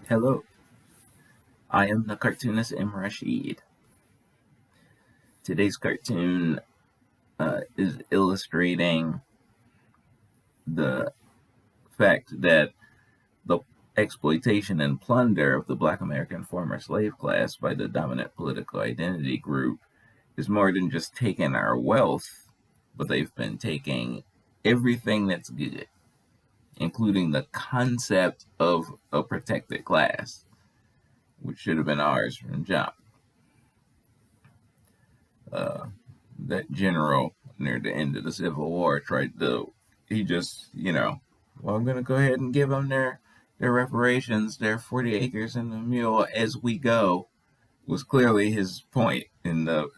Hello, I am the cartoonist M. Rashid. Today's cartoon is illustrating the fact that the exploitation and plunder of the Black American former slave class by the dominant political identity group is more than just taking our wealth, but they've been taking everything that's good, including the concept of a protected class, which should have been ours from jump. That general near the end of the Civil War he just, well, I'm going to go ahead and give them their reparations, their 40 acres and a mule as we go, was clearly his point in the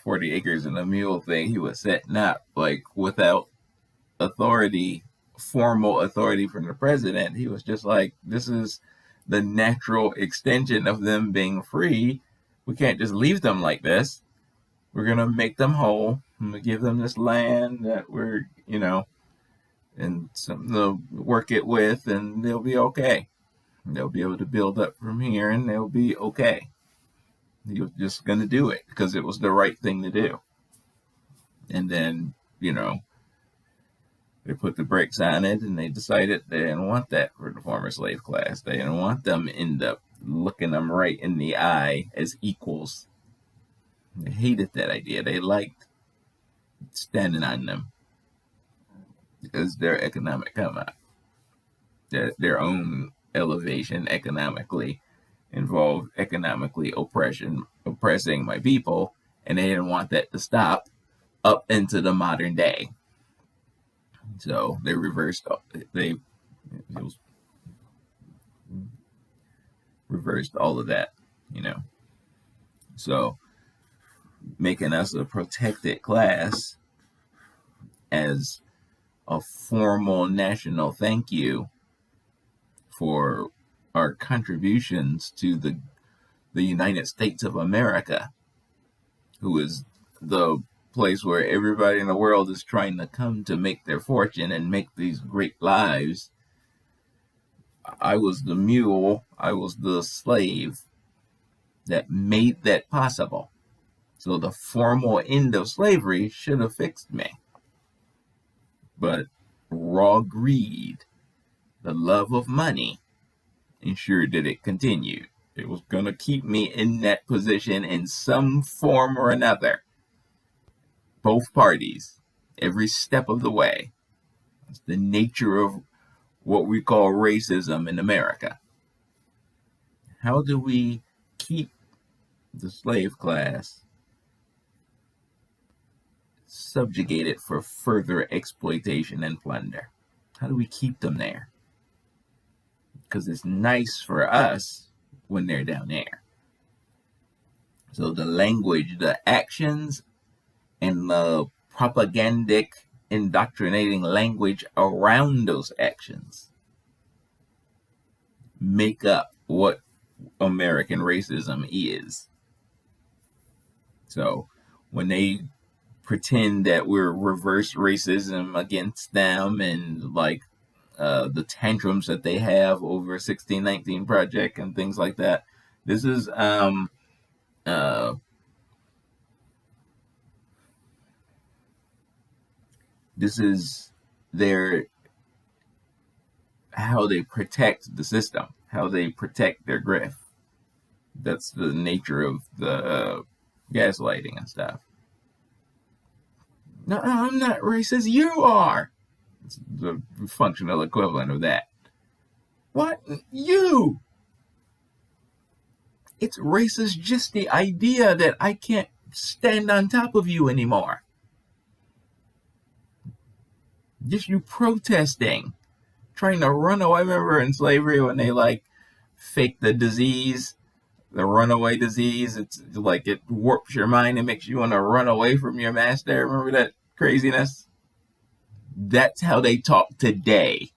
40 acres and a mule thing he was setting up, like without authority, formal authority from the president. He was just like, this is the natural extension of them being free. We can't just leave them like this. We're going to make them whole. I'm going to give them this land that and something to work it with, and they'll be okay. They'll be able to build up from here, and they'll be okay. He was just going to do it because it was the right thing to do. And then, they put the brakes on it, and they decided they didn't want that for the former slave class. They didn't want them to end up looking them right in the eye as equals. They hated that idea. They liked standing on them as their economic come up. Their own elevation economically involved economically oppressing my people, and they didn't want that to stop up into the modern day. So they reversed all of that, So making us a protected class as a formal national thank you for our contributions to the United States of America, who is the place where everybody in the world is trying to come to make their fortune and make these great lives. I was the mule, I was the slave that made that possible. So the formal end of slavery should have fixed me. But raw greed, the love of money, ensured that it continued. It was going to keep me in that position in some form or another. Both parties, every step of the way. It's the nature of what we call racism in America. How do we keep the slave class subjugated for further exploitation and plunder? How do we keep them there? Because it's nice for us when they're down there. So the language, the actions, and the propagandic indoctrinating language around those actions make up what American racism is. So when they pretend that we're reverse racism against them, and like the tantrums that they have over 1619 Project and things like that, this is their how they protect the system, how they protect their grift. That's the nature of the gaslighting and stuff. No, I'm not racist. You are. It's the functional equivalent of that. What? You? It's racist just the idea that I can't stand on top of you anymore. Just you protesting, trying to run away. I remember in slavery when they fake the disease, the runaway disease. It's like it warps your mind and makes you want to run away from your master. Remember that craziness? That's how they talk today.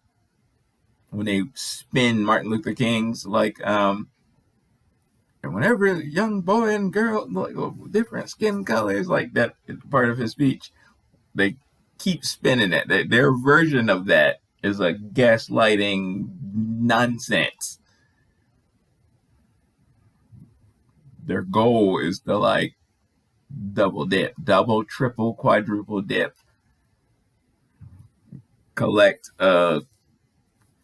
When they spin Martin Luther King's and whenever a young boy and girl, different skin colors, like that part of his speech, they keep spinning it. Their version of that is a gaslighting, nonsense. Their goal is to like double dip, double, triple, quadruple dip, collect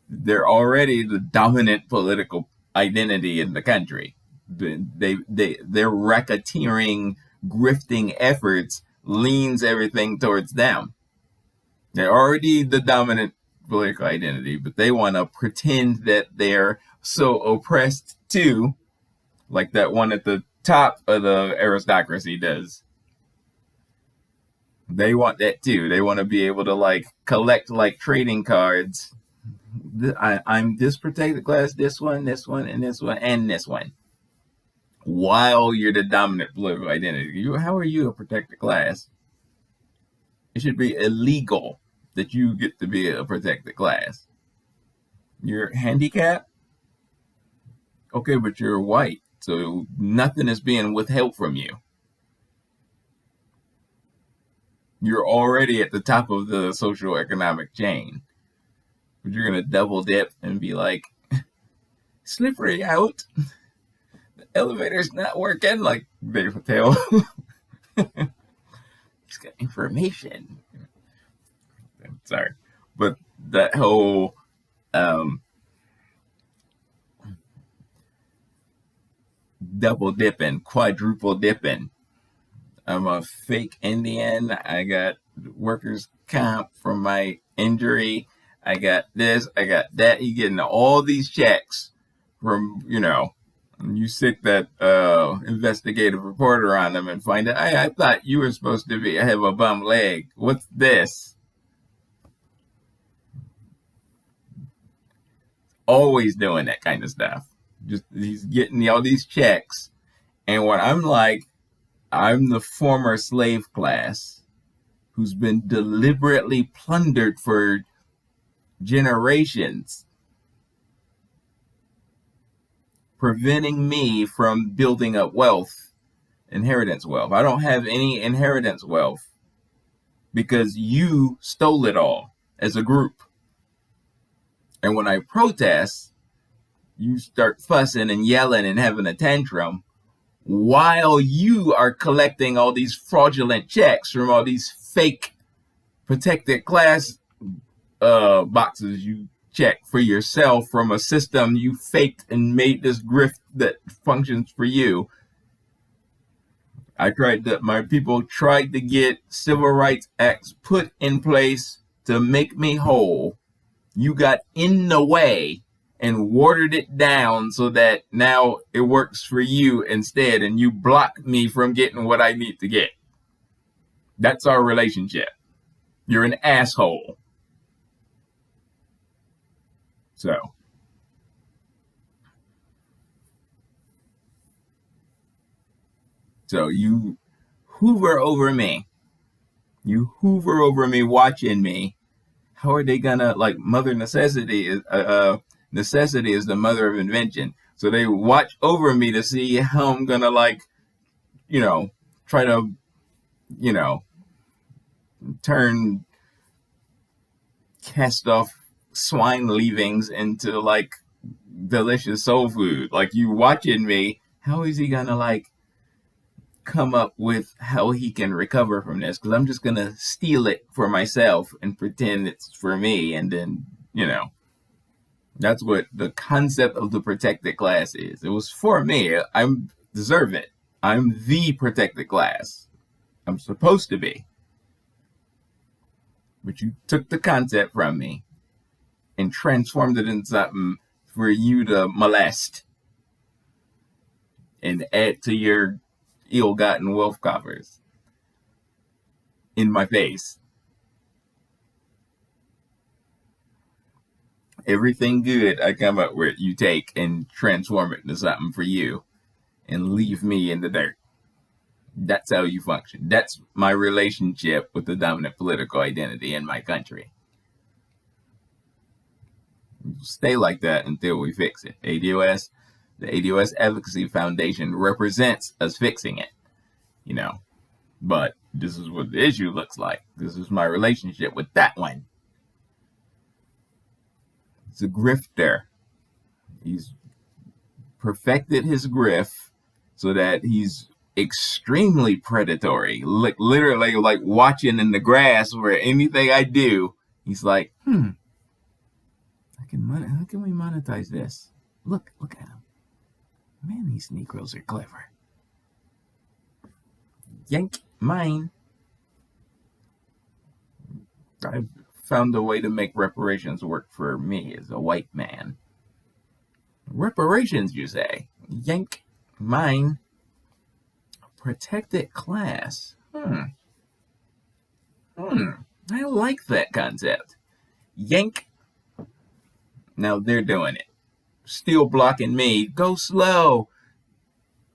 they're already the dominant political identity in the country. Their racketeering, grifting efforts leans everything towards them. They're already the dominant political identity, but they want to pretend that they're so oppressed too, like that one at the top of the aristocracy does. They want that too. They want to be able to like collect like trading cards. I'm this protected class, this one, and this one, and this one. While you're the dominant political identity, how are you a protected class? It should be illegal that you get to be a protected class. You're handicapped? Okay, but you're white, so nothing is being withheld from you. You're already at the top of the social economic chain. But you're going to double dip and be like, slippery out. The elevator's not working, like Dave Patel. He's got information. Sorry. But that whole double dipping, quadruple dipping. I'm a fake Indian. I got workers' comp from my injury. I got this, I got that. You getting all these checks from, you stick that investigative reporter on them and find out, I thought you were supposed to have a bum leg. What's this? Always doing that kind of stuff. Just he's getting all these checks. And when I'm like, I'm the former slave class who's been deliberately plundered for generations, preventing me from building up wealth, inheritance wealth. I don't have any inheritance wealth because you stole it all as a group. And when I protest, you start fussing and yelling and having a tantrum while you are collecting all these fraudulent checks from all these fake protected class boxes you check for yourself from a system you faked and made this grift that functions for you. My people tried to get civil rights acts put in place to make me whole. You got in the way and watered it down so that now it works for you instead, and you block me from getting what I need to get. That's our relationship. You're an asshole. So you hoover over me. You hoover over me, watching me. How are they gonna, like, mother necessity is necessity is the mother of invention. So they watch over me to see how I'm gonna, like, try to, turn cast off swine leavings into like delicious soul food. Like, you watching me, how is he gonna like come up with how he can recover from this? Because I'm just gonna steal it for myself and pretend it's for me, and then that's what the concept of the protected class is. It was for me. I deserve it. I'm the protected class. I'm supposed to be. But you took the concept from me and transformed it into something for you to molest and add to your ill-gotten wealth coffers in my face. Everything good I come up with, you take and transform it into something for you and leave me in the dirt. That's how you function. That's my relationship with the dominant political identity in my country. Stay like that until we fix it. The ADOS Advocacy Foundation represents us fixing it, But this is what the issue looks like. This is my relationship with that one. He's a grifter. He's perfected his grift so that he's extremely predatory. Like literally like watching in the grass where anything I do, he's like, how can we monetize this? Look at him. Man, these Negroes are clever. Yank, mine. I've found a way to make reparations work for me as a white man. Reparations, you say? Yank, mine. Protected class. I like that concept. Yank. Now they're doing it. Still blocking me. Go slow.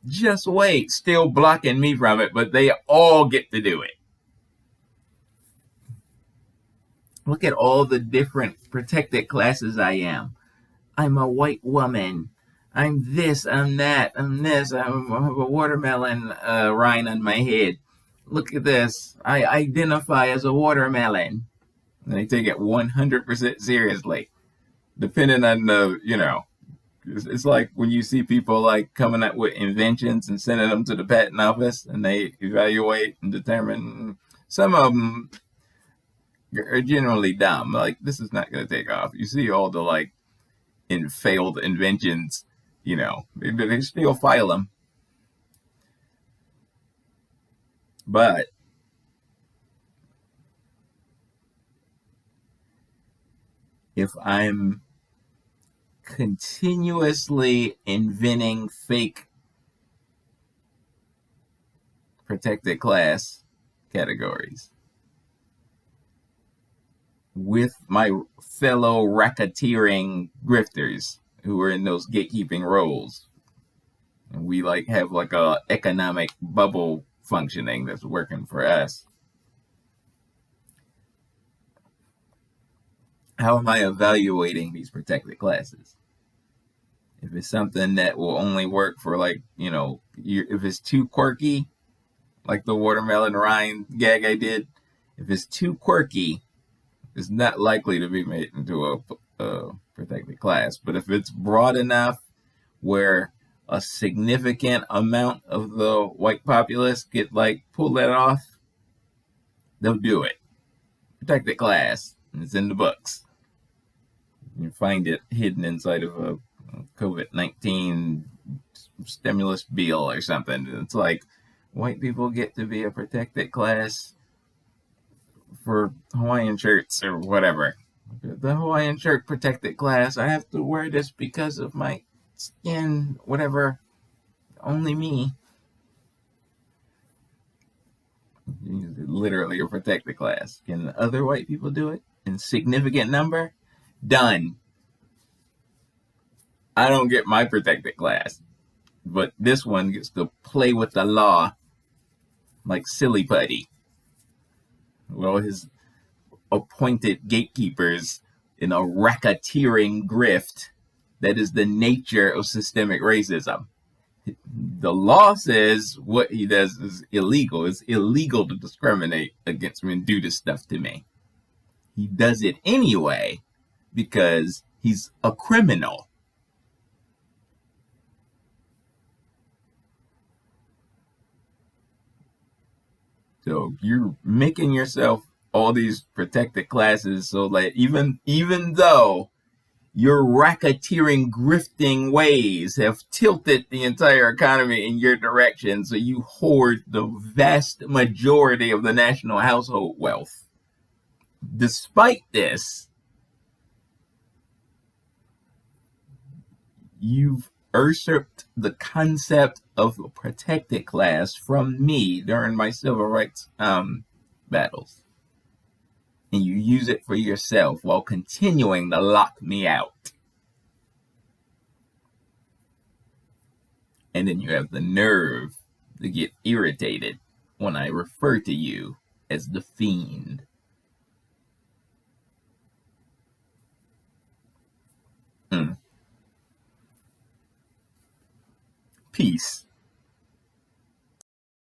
Just wait. Still blocking me from it, but they all get to do it. Look at all the different protected classes I am. I'm a white woman. I'm this, I'm that, I'm this. I have a watermelon rind on my head. Look at this. I identify as a watermelon. And they take it 100% seriously. Depending on the, it's like when you see people like coming up with inventions and sending them to the patent office and they evaluate and determine. Some of them are generally dumb. Like, this is not going to take off. You see all the like failed inventions, they still file them. But if I'm continuously inventing fake protected class categories with my fellow racketeering grifters who are in those gatekeeping roles, and we like have like a economic bubble functioning that's working for us, how am I evaluating these protected classes? If it's something that will only work for like, if it's too quirky, like the watermelon rind gag I did, if it's too quirky, it's not likely to be made into a protected class. But if it's broad enough where a significant amount of the white populace get like pull that off, they'll do it. Protected class. It's in the books. You find it hidden inside of a COVID-19 stimulus bill or something. It's like, white people get to be a protected class for Hawaiian shirts or whatever. The Hawaiian shirt protected class. I have to wear this because of my skin, whatever. Only me. Literally a protected class. Can other white people do it in significant number? Done. I don't get my protected class, but this one gets to play with the law like silly putty. Well, his appointed gatekeepers in a racketeering grift that is the nature of systemic racism. The law says what he does is illegal. It's illegal to discriminate against me and do this stuff to me. He does it anyway because he's a criminal. So you're making yourself all these protected classes so that even though your racketeering, grifting ways have tilted the entire economy in your direction, so you hoard the vast majority of the national household wealth. Despite this, you've usurped the concept of a protected class from me during my civil rights battles. And you use it for yourself while continuing to lock me out. And then you have the nerve to get irritated when I refer to you as the fiend. Peace.